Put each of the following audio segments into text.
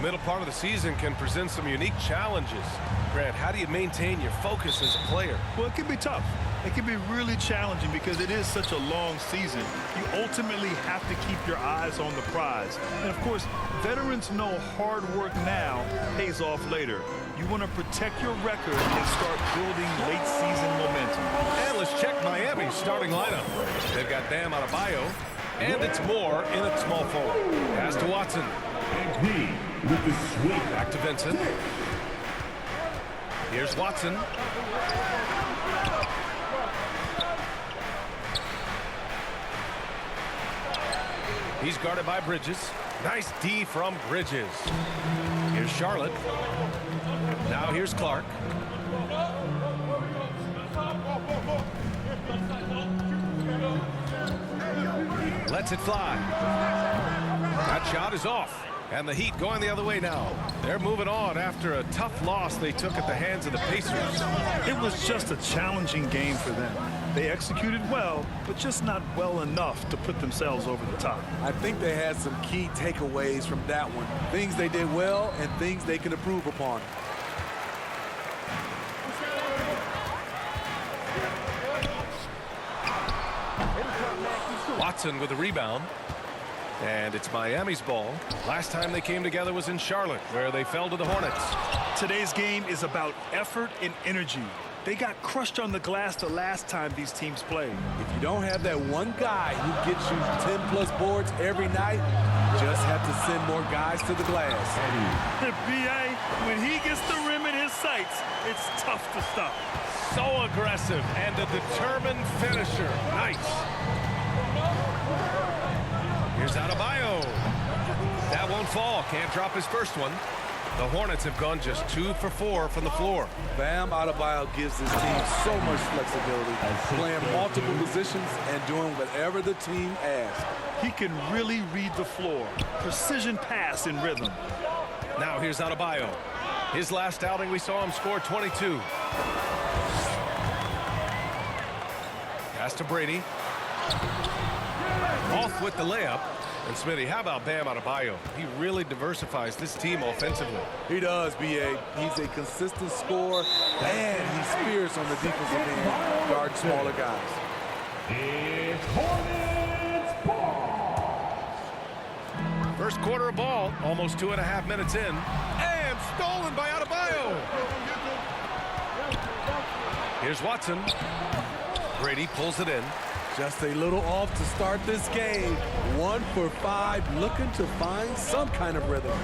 middle part of the season can present some unique challenges. Grant, how do you maintain your focus as a player? Well, it can be tough. It can be really challenging because it is such a long season. You ultimately have to keep your eyes on the prize. And, of course, veterans know hard work now pays off later. You want to protect your record and start building late-season momentum. And let's check Miami's starting lineup. They've got Bam Adebayo, and it's Moore in at small forward. Pass to Watson. With the sweep. Back to Vincent. Here's Watson. He's guarded by Bridges. Nice D from Bridges. Here's Charlotte. Now here's Clark. Lets it fly. That shot is off. And the Heat going the other way now. They're moving on after a tough loss they took at the hands of the Pacers. It was just a challenging game for them. They executed well, but just not well enough to put themselves over the top. I think they had some key takeaways from that one. Things they did well and things they can improve upon. Watson with a rebound. And it's Miami's ball. Last time they came together was in Charlotte, where they fell to the Hornets. Today's game is about effort and energy. They got crushed on the glass the last time these teams played. If you don't have that one guy who gets you 10-plus boards every night, you just have to send more guys to the glass. The B.A., when he gets the rim in his sights, it's tough to stop. So aggressive and a determined finisher. Nice. Here's Adebayo. That won't fall. Can't drop his first one. The Hornets have gone just 2 for 4 from the floor. Bam Adebayo gives his team so much flexibility, playing multiple positions and doing whatever the team asks. He can really read the floor. Precision pass in rhythm. Now here's Adebayo. His last outing, we saw him score 22. Pass to Brady. Off with the layup. And Smitty, how about Bam Adebayo? He really diversifies this team offensively. He does, B.A. He's a consistent scorer, and he's fierce on the defensive end, guarding smaller guys. It's Hornets ball. First quarter of ball, almost 2.5 minutes in. And stolen by Adebayo. Here's Watson. Brady pulls it in. Just a little off to start this game. 1 for 5, looking to find some kind of rhythm.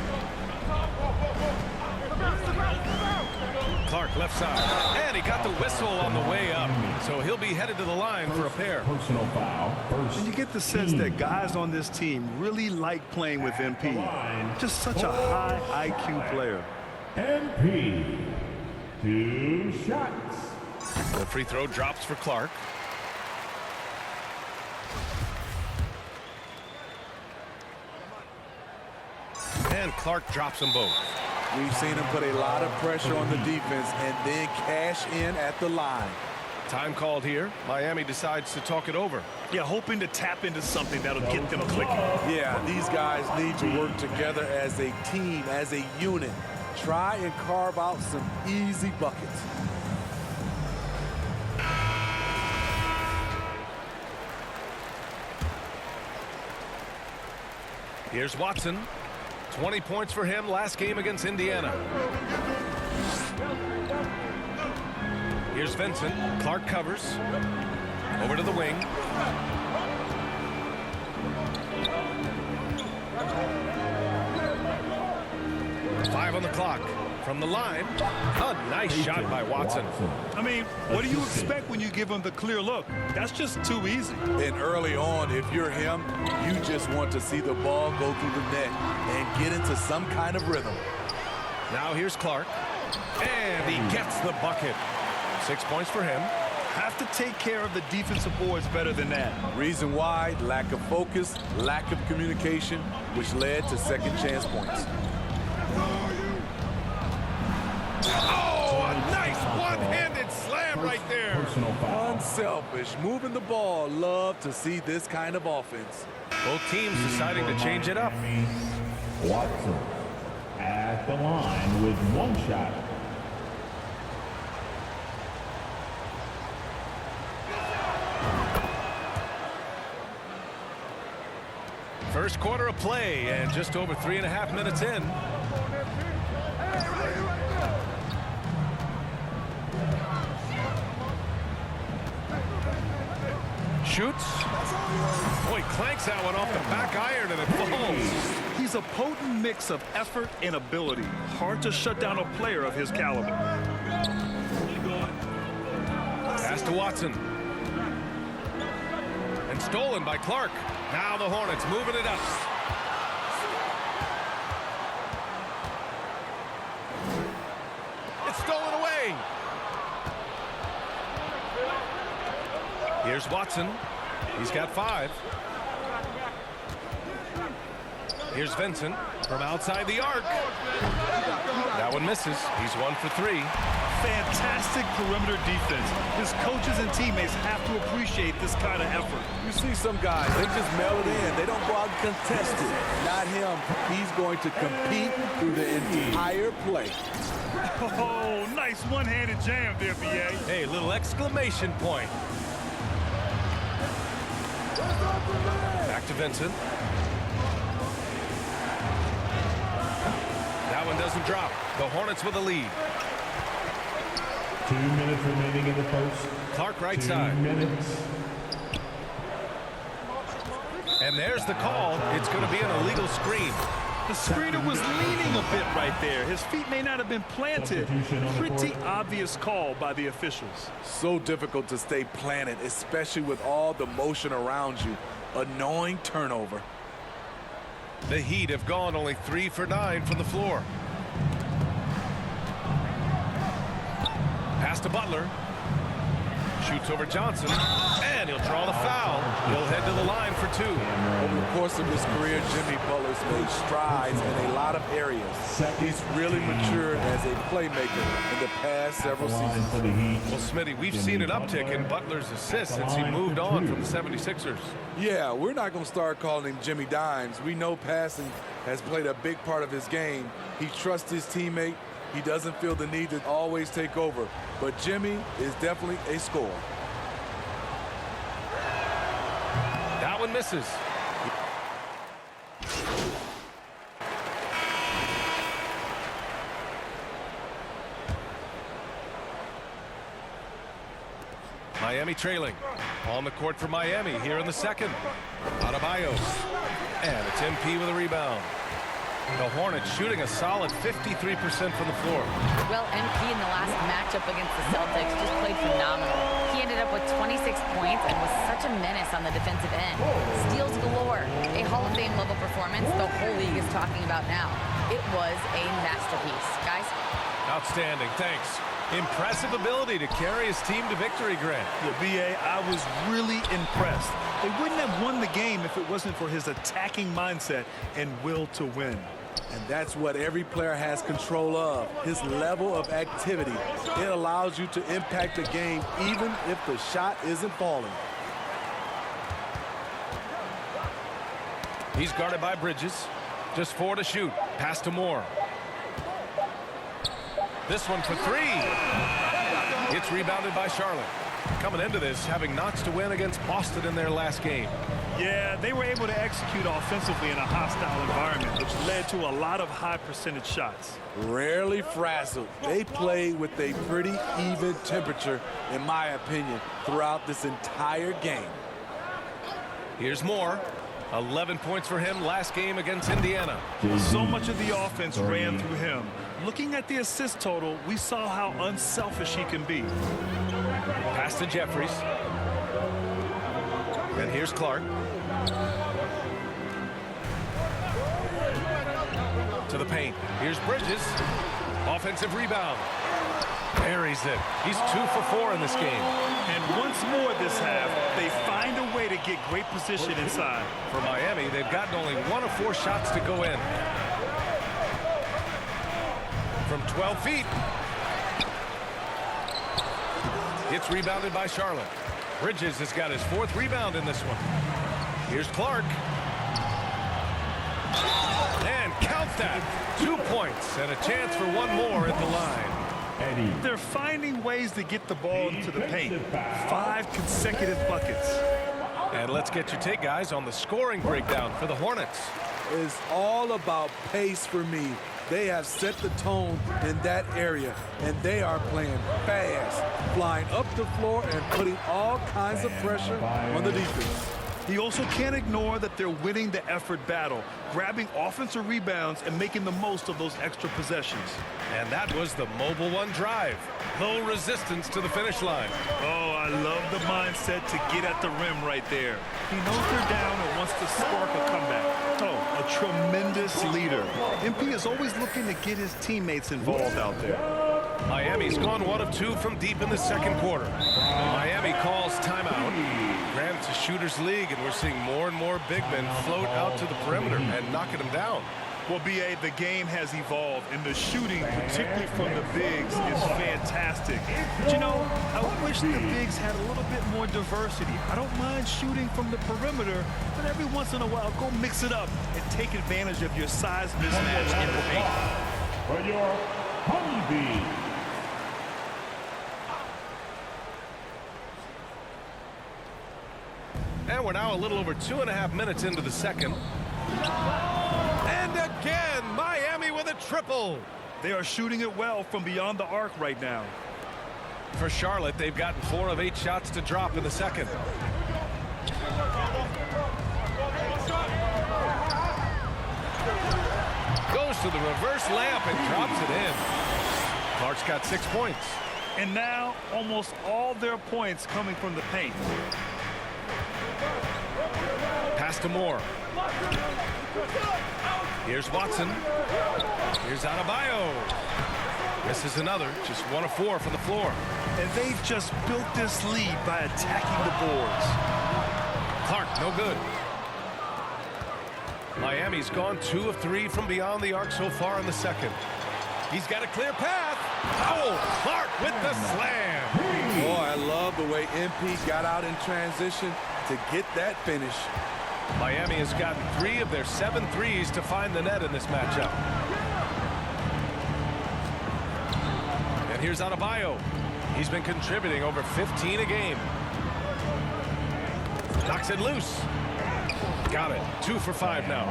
Clark left side. And he got the whistle on the way up. So he'll be headed to the line for a pair. Personal foul. First. And you get the sense that guys on this team really like playing with MP. Just such a high IQ player. MP. 2 shots. The free throw drops for Clark. And Clark drops them both. We've seen him put a lot of pressure on the defense and then cash in at the line. Time called here. Miami decides to talk it over. Yeah, hoping to tap into something that'll get them clicking. Yeah, these guys need to work together as a team, as a unit. Try and carve out some easy buckets. Here's Watson. 20 points for him last game against Indiana. Here's Vincent. Clark covers. Over to the wing. Five on the clock. From the line, a nice shot by Watson. I mean, what do you expect when you give him the clear look? That's just too easy. And early on, if you're him, you just want to see the ball go through the net and get into some kind of rhythm. Now here's Clark. And he gets the bucket. 6 points for him. Have to take care of the defensive boards better than that. Reason why, lack of focus, lack of communication, which led to second chance points. Oh, a nice one-handed slam right there. Unselfish, moving the ball. Love to see this kind of offense. Both teams deciding to change it up. Watson at the line with 1 shot. First quarter of play and just over 3.5 minutes in. Shoots. Boy, clanks that one off the back iron and it falls. He's a potent mix of effort and ability. Hard to shut down a player of his caliber. Pass to Watson. And stolen by Clark. Now the Hornets moving it up. It's stolen away. Here's Watson. He's got 5. Here's Vincent from outside the arc. That one misses. He's 1 for 3. Fantastic perimeter defense. His coaches and teammates have to appreciate this kind of effort. You see some guys, they just mail it in. They don't go out and contest it. Not him. He's going to compete through the entire play. Oh, nice one-handed jam there, B.A. Hey, little exclamation point. Back to Vincent. That one doesn't drop. The Hornets with a lead. 2 minutes remaining in the first. Clark right 2 side. minutes. And there's the call. It's going to be an illegal screen. The screener was leaning a bit right there. His feet may not have been planted. Pretty obvious call by the officials. So difficult to stay planted, especially with all the motion around you. Annoying turnover. The Heat have gone only 3 for 9 from the floor. Pass to Butler. Shoots over Johnson. And he'll draw the foul. He'll head to the line for 2. Over the course of his career, Jimmy Butler's made strides in a lot of areas. He's really matured as a playmaker in the past several seasons. Well, Smitty, we've seen an uptick in Butler's assists since he moved on from the 76ers. Yeah, we're not going to start calling him Jimmy Dimes. We know passing has played a big part of his game. He trusts his teammate. He doesn't feel the need to always take over. But Jimmy is definitely a scorer. That one misses. Miami trailing. On the court for Miami here in the second. Adebayo. And it's MP with a rebound. The Hornets shooting a solid 53% from the floor. Well, MP in the last matchup against the Celtics just played phenomenal. He ended up with 26 points and was such a menace on the defensive end. Steals galore. A Hall of Fame level performance the whole league is talking about now. It was a masterpiece. Guys? Outstanding. Thanks. Impressive ability to carry his team to victory, Grant. Yeah, B.A., I was really impressed. They wouldn't have won the game if it wasn't for his attacking mindset and will to win. And that's what every player has control of, his level of activity. It allows you to impact the game even if the shot isn't falling. He's guarded by Bridges. Just 4 to shoot. Pass to Moore. This one for 3. It's rebounded by Charlotte. Coming into this, having notched a win against Boston in their last game. Yeah, they were able to execute offensively in a hostile environment, which led to a lot of high percentage shots. Rarely frazzled. They play with a pretty even temperature, in my opinion, throughout this entire game. Here's Moore. 11 points for him last game against Indiana. So much of the offense ran through him. Looking at the assist total, we saw how unselfish he can be. Pass to Jeffries. And here's Clark. To the paint. Here's Bridges. Offensive rebound. Buries it. He's 2 for 4 in this game. And once more this half, they find a way to get great position inside. For Miami, they've gotten only 1 of 4 shots to go in. From 12 feet. It's rebounded by Charlotte. Bridges has got his 4th rebound in this one. Here's Clark. And count that. 2 points. points and a chance for one more at the line. Eddie. They're finding ways to get the ball into the paint. 5 consecutive buckets. And let's get your take, guys, on the scoring breakdown for the Hornets. It's all about pace for me. They have set the tone in that area, and they are playing fast, flying up the floor and putting all kinds of pressure on the defense. He also can't ignore that they're winning the effort battle, grabbing offensive rebounds and making the most of those extra possessions. And that was the Mobile One drive. Low resistance to the finish line. Oh, I love the mindset to get at the rim right there. He knows they're down and wants to spark a comeback. Oh, a tremendous leader. MP is always looking to get his teammates involved out there. Miami's gone 1 of 2 from deep in the second quarter. Miami calls timeout. Granted, it's a shooter's league, and we're seeing more and more big men float out to the perimeter and knocking them down. Well, B.A., the game has evolved, and the shooting, particularly from the bigs, is fantastic. But, you know, I wish the bigs had a little bit more diversity. I don't mind shooting from the perimeter, but every once in a while, go mix it up and take advantage of your size mismatch in the paint. For your Honeybee. And we're now a little over 2.5 minutes into the second. And again, Miami with a triple. They are shooting it well from beyond the arc right now. For Charlotte, they've gotten 4 of 8 shots to drop in the second. Goes to the reverse layup and drops it in. Clark's got 6 points. And now, almost all their points coming from the paint. Pass to Moore. Here's Watson. Here's Adebayo. Misses another. Just 1 of 4 from the floor. And they've just built this lead by attacking the boards. Clark, no good. Miami's gone 2 of 3 from beyond the arc so far in the second. He's got a clear path. Oh, Clark with the slam. Boy, I love the way MP got out in transition to get that finish. Miami has gotten 3 of their 7 threes to find the net in this matchup. And here's Adebayo. He's been contributing over 15 a game. Knocks it loose. Got it. 2 for 5 now.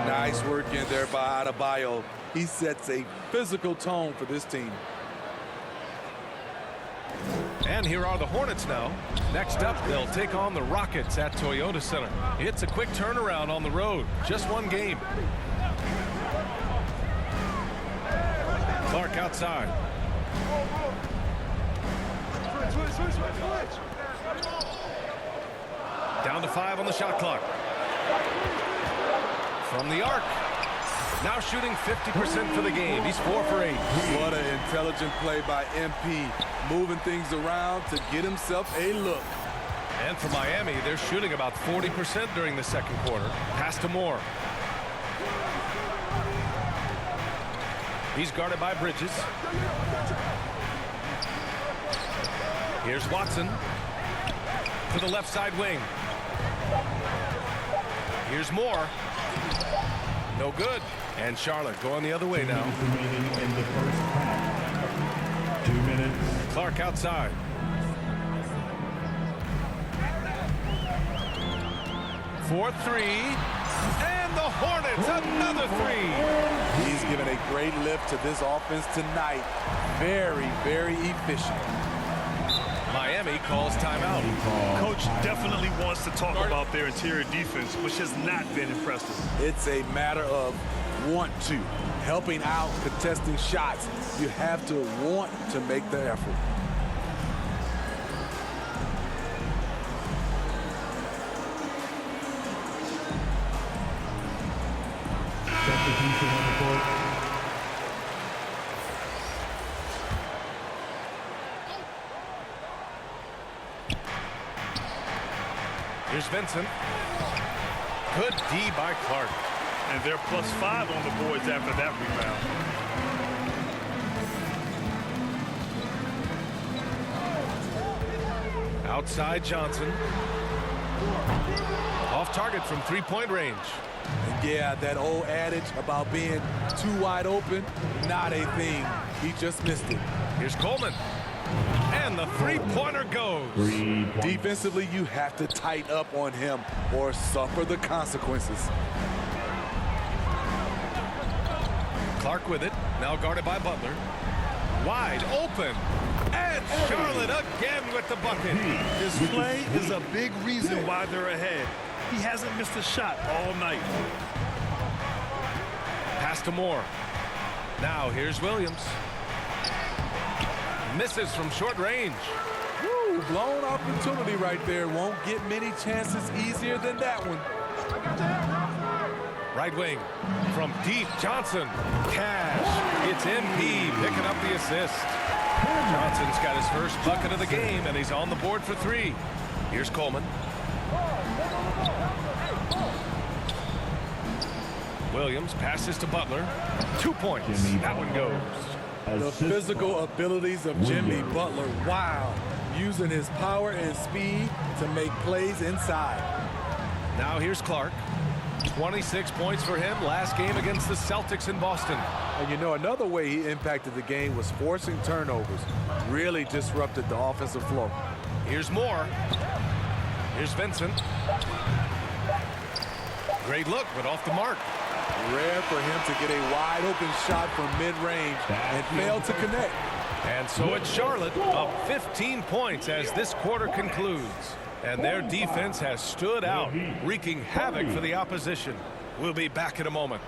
Nice work in there by Adebayo. He sets a physical tone for this team. And here are the Hornets now. Next up, they'll take on the Rockets at Toyota Center. It's a quick turnaround on the road. Just 1 game. Clark outside. Down to 5 on the shot clock. From the arc. Now shooting 50% for the game. He's 4 for 8. What an intelligent play by MP. Moving things around to get himself a look. And for Miami, they're shooting about 40% during the second quarter. Pass to Moore. He's guarded by Bridges. Here's Watson to the left side wing. Here's Moore. No good. And Charlotte going the other way now. Remaining in the first half. 2 minutes. Clark outside. For 3. And the Hornets another 3. He's given a great lift to this offense tonight. Very, very efficient. Miami calls timeout. Coach definitely wants to talk about their interior defense, which has not been impressive. It's a matter of want to. Helping out, contesting shots. You have to want to make the effort. Substitution on the court. Here's Vincent. Good D by Clark. And they're +5 on the boards after that rebound. Outside Johnson. Off target from three-point range. And yeah, that old adage about being too wide open, not a thing. He just missed it. Here's Coleman. And the three-pointer goes. 3 points. Defensively, you have to tighten up on him or suffer the consequences. Clark with it. Now guarded by Butler. Wide open. And Charlotte again with the bucket. His play is a big reason why they're ahead. He hasn't missed a shot all night. Pass to Moore. Now here's Williams. Misses from short range. Woo, blown opportunity right there. Won't get many chances easier than that one. Right wing from deep. Johnson. Cash. It's MP picking up the assist. Johnson's got his first bucket of the game, and he's on the board for three. Here's Coleman. Williams passes to Butler. 2 points. That one goes. The physical abilities of Jimmy Butler. Wow. Using his power and speed to make plays inside. Now here's Clark. 26 points for him last game against the Celtics in Boston. And you know, another way he impacted the game was forcing turnovers. Really disrupted the offensive flow. Here's Moore. Here's Vincent. Great look, but off the mark. Rare for him to get a wide open shot from mid-range and fail to connect. And so it's Charlotte up 15 points as this quarter concludes. And their defense has stood out, wreaking havoc for the opposition. We'll be back in a moment.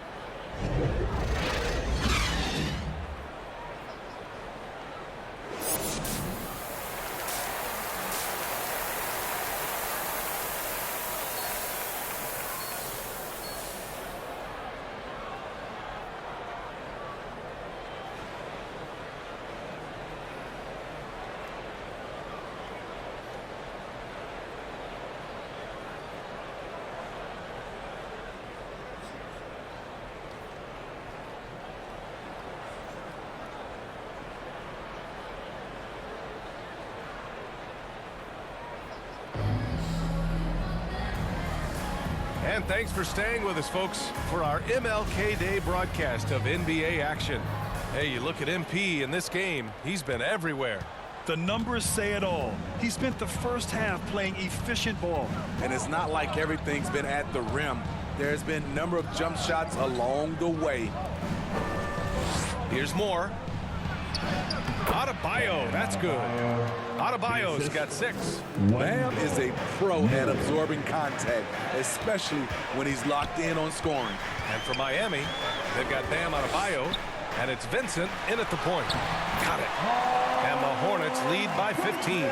And thanks for staying with us, folks, for our MLK Day broadcast of NBA action. Hey, you look at MP in this game, he's been everywhere. The numbers say it all. He spent the first half playing efficient ball. And it's not like everything's been at the rim. There's been a number of jump shots along the way. Here's Moore. Adebayo, that's good. Adebayo's got 6. Bam is a pro at absorbing contact, especially when he's locked in on scoring. And for Miami, they've got Bam Adebayo, and it's Vincent in at the point. Got it. And the Hornets lead by 15.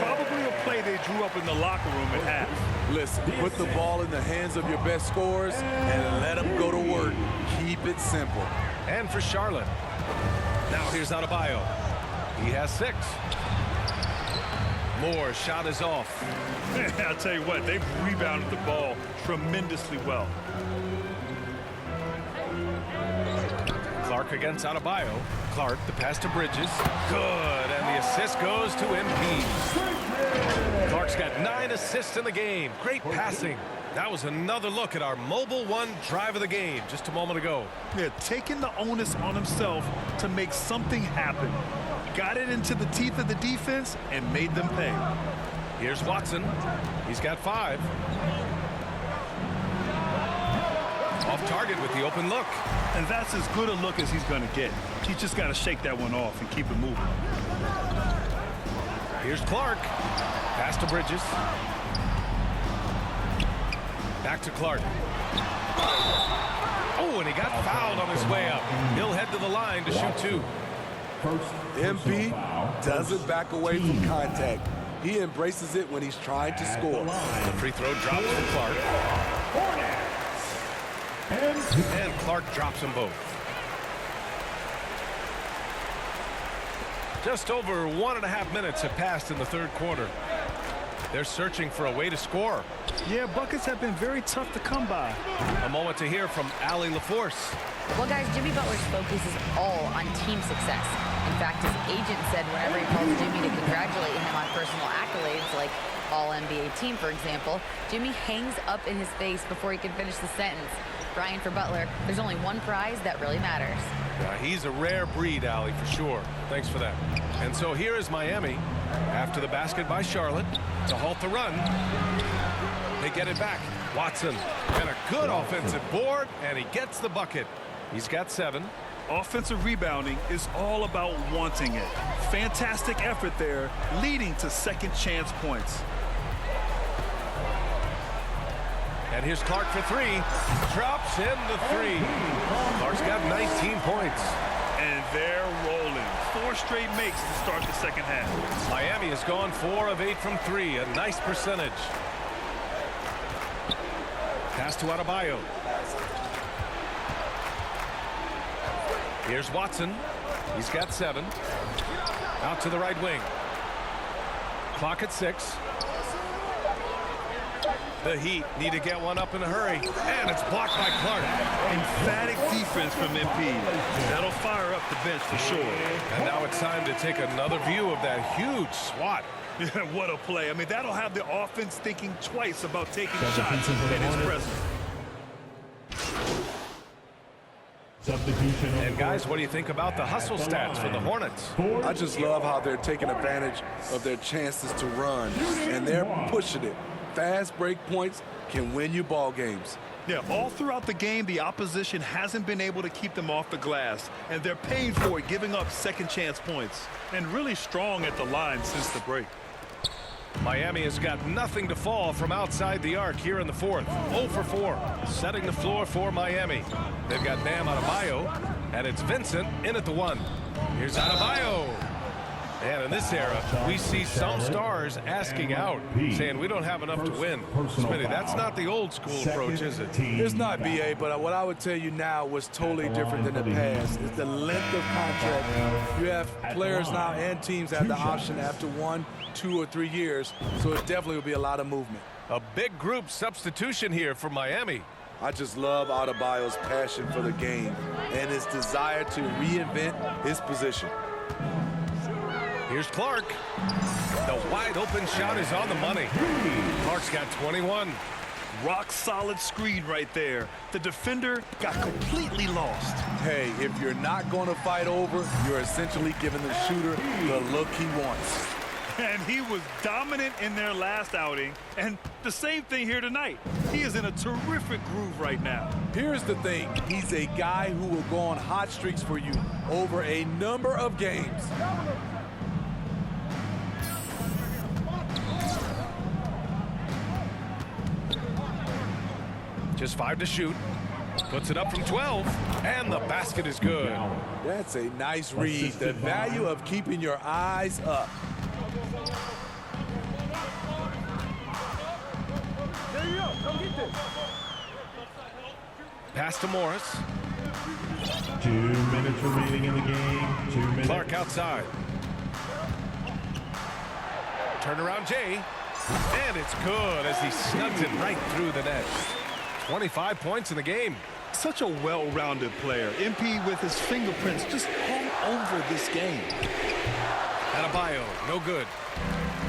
Probably a play they drew up in the locker room at half. Listen, put the ball in the hands of your best scorers and let them go to work. Keep it simple. And for Charlotte, now here's Adebayo. He has 6. Moore's shot is off. I'll tell you what, they've rebounded the ball tremendously well. Clark against Adebayo. Clark, the pass to Bridges. Good, and the assist goes to MP. Clark's got 9 assists in the game. Great passing. That was another look at our Mobile One drive of the game just a moment ago. Yeah, taking the onus on himself to make something happen. Got it into the teeth of the defense and made them pay. Here's Watson. He's got 5. Off target with the open look. And that's as good a look as he's going to get. He's just got to shake that one off and keep it moving. Here's Clark. Pass to Bridges. Back to Clark. Oh, and he got fouled on his way up. He'll head to the line to shoot 2. MP doesn't back away from contact. He embraces it when he's trying to score. The free throw drops for Clark. And Clark drops them both. Just over 1.5 minutes have passed in the third quarter. They're searching for a way to score. Yeah, buckets have been very tough to come by. A moment to hear from Allie LaForce. Well, guys, Jimmy Butler's focus is all on team success. In fact, his agent said whenever he calls Jimmy to congratulate him on personal accolades, like All-NBA team, for example, Jimmy hangs up in his face before he can finish the sentence. Brian, for Butler, there's only one prize that really matters. Yeah, he's a rare breed, Allie, for sure. Thanks for that. And so here is Miami after the basket by Charlotte to halt the run. They get it back. Watson and a good offensive board, and he gets the bucket. He's got 7. Offensive rebounding is all about wanting it. Fantastic effort there, leading to second chance points. And here's Clark for 3. Drops in the 3. Clark's got 19 points. And they're rolling. 4 straight makes to start the second half. Miami has gone 4 of 8 from 3. A nice percentage. Pass to Adebayo. Here's Watson. He's got 7. Out to the right wing. Clock at 6. The Heat need to get one up in a hurry. And it's blocked by Clark. Emphatic defense from MP. That'll fire up the bench for sure. And now it's time to take another view of that huge swat. What a play. I mean, that'll have the offense thinking twice about taking shots in his presence. Substitution. And guys, what do you think about the hustle stats for the Hornets? I just love how they're taking advantage of their chances to run, and they're pushing it. Fast break points can win you ball games. Yeah, all throughout the game, the opposition hasn't been able to keep them off the glass, and they're paying for it, giving up second chance points. And really strong at the line since the break. Miami has got nothing to fall from outside the arc here in the 4th. 0 for 4, setting the floor for Miami. They've got Bam Adebayo, and it's Vincent in at the 1. Here's Adebayo. And in this era, we see some stars asking out, saying we don't have enough to win. Smitty, that's not the old school approach, is it? It's not, BA, but what I would tell you now was totally different than the past. It's the length of contract. You have players now and teams have the option after 1, 2, or 3 years, so it definitely will be a lot of movement. A big group substitution here for Miami. I just love Adebayo's passion for the game and his desire to reinvent his position. Here's Clark. The wide open shot is on the money. Clark's got 21. Rock solid screen right there. The defender got completely lost. Hey, if you're not going to fight over, you're essentially giving the shooter the look he wants. And he was dominant in their last outing. And the same thing here tonight. He is in a terrific groove right now. Here's the thing. He's a guy who will go on hot streaks for you over a number of games. Just 5 to shoot. Puts it up from 12. And the basket is good. That's a nice read. The value of keeping your eyes up. Pass to Morris. 2 minutes remaining in the game. 2 minutes. Clark outside. Turnaround Jay. And it's good as he snugs it right through the net. 25 points in the game. Such a well-rounded player. MP with his fingerprints just all over this game. Adebayo, no good.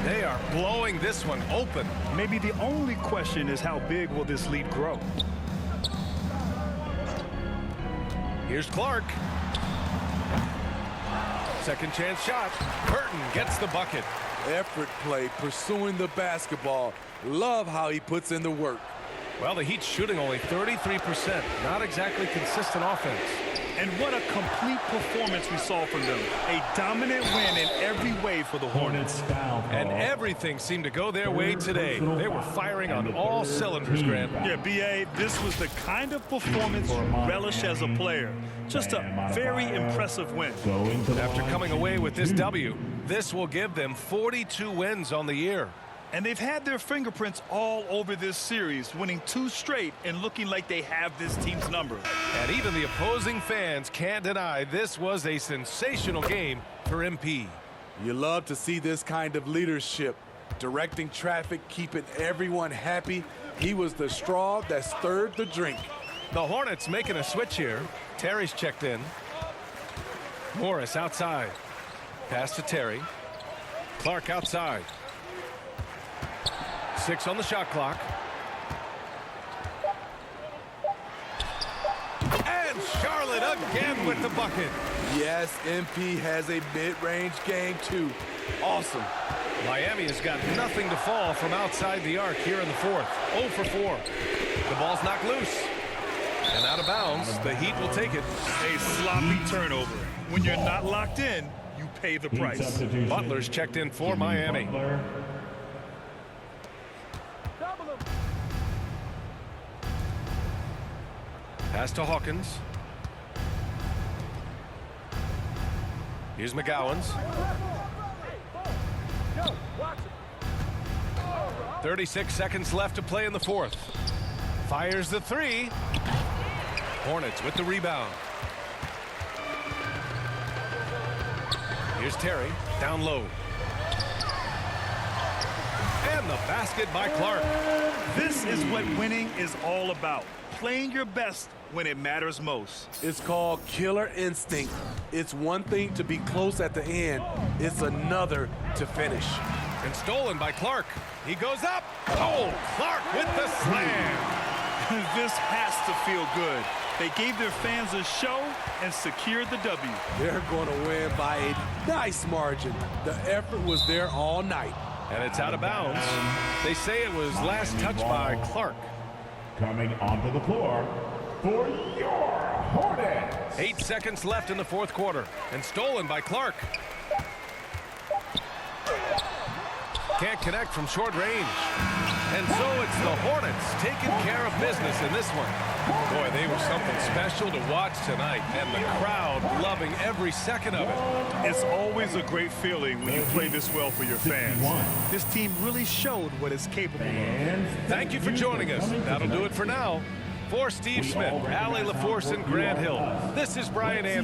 They are blowing this one open. Maybe the only question is how big will this lead grow? Here's Clark. Second chance shot. Burton gets the bucket. Effort play, pursuing the basketball. Love how he puts in the work. Well, the Heat's shooting only 33%. Not exactly consistent offense. And what a complete performance we saw from them. A dominant win in every way for the Hornets. And everything seemed to go their way today. They were firing on all cylinders, Grant. Yeah, B.A., this was the kind of performance you relish as a player. Just a very impressive win. After coming away with this W, this will give them 42 wins on the year. And they've had their fingerprints all over this series, winning 2 straight and looking like they have this team's number. And even the opposing fans can't deny this was a sensational game for MP. You love to see this kind of leadership, directing traffic, keeping everyone happy. He was the straw that stirred the drink. The Hornets making a switch here. Terry's checked in. Morris outside. Pass to Terry. Clark outside. 6 on the shot clock. And Charlotte again with the bucket. Yes, MP has a mid-range game too. Awesome. Miami has got nothing to fall from outside the arc here in the fourth. 0 for 4. The ball's knocked loose. And out of bounds, the Heat will take it. A sloppy turnover. When you're not locked in, you pay the Heat price. substitution. Butler's checked in for Jimmy Miami. Butler. Pass to Hawkins. Here's McGowan's. 36 seconds left to play in the fourth. Fires the three. Hornets with the rebound. Here's Terry, down low. And the basket by Clark. This is what winning is all about. Playing your best when it matters most. It's called killer instinct. It's one thing to be close at the end. It's another to finish. And stolen by Clark. He goes up. Oh, Clark with the slam. This has to feel good. They gave their fans a show and secured the W. They're going to win by a nice margin. The effort was there all night. And it's out of bounds. They say it was last touched by Clark. Coming onto the floor for your Hornets. 8 seconds left in the fourth quarter. And stolen by Clark. Can't connect from short range. And so it's the Hornets taking care of business in this one. Boy, they were something special to watch tonight. And the crowd loving every second of it. It's always a great feeling when you play this well for your fans. This team really showed what it's capable of. And Thank you for joining us. That'll do it for now. For Steve Smith, Allie LaForce, and Grant Hill, this is Brian Anderson.